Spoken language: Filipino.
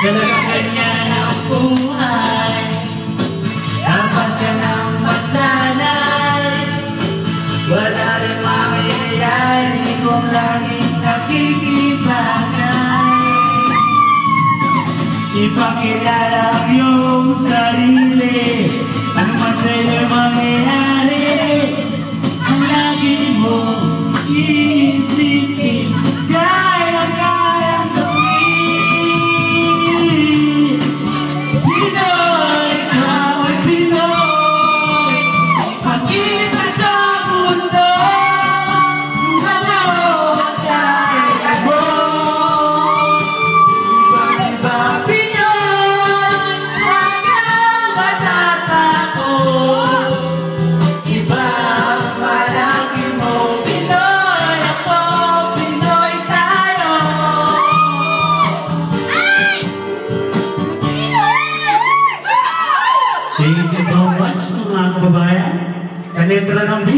Talagang ganyan ang buhay. Dapat ka nang masanay. Wala rin mangyayari kung laging nakikibagay. Ipakilala ang iyong sarili. Ano man sa'yo mangyayari, ang lagi mo iisipin. Kaya-kayang gawin. Pinoy, ikaw ay Pinoy. Ipakita sa mundo kung ano ang kaya mo. Iba-iba Pinoy, huwag kang matatakot. Iba ang malaki mo. Pinoy ako, Pinoy tayo. Thank you so much mga kababayan. Kaletra ng B.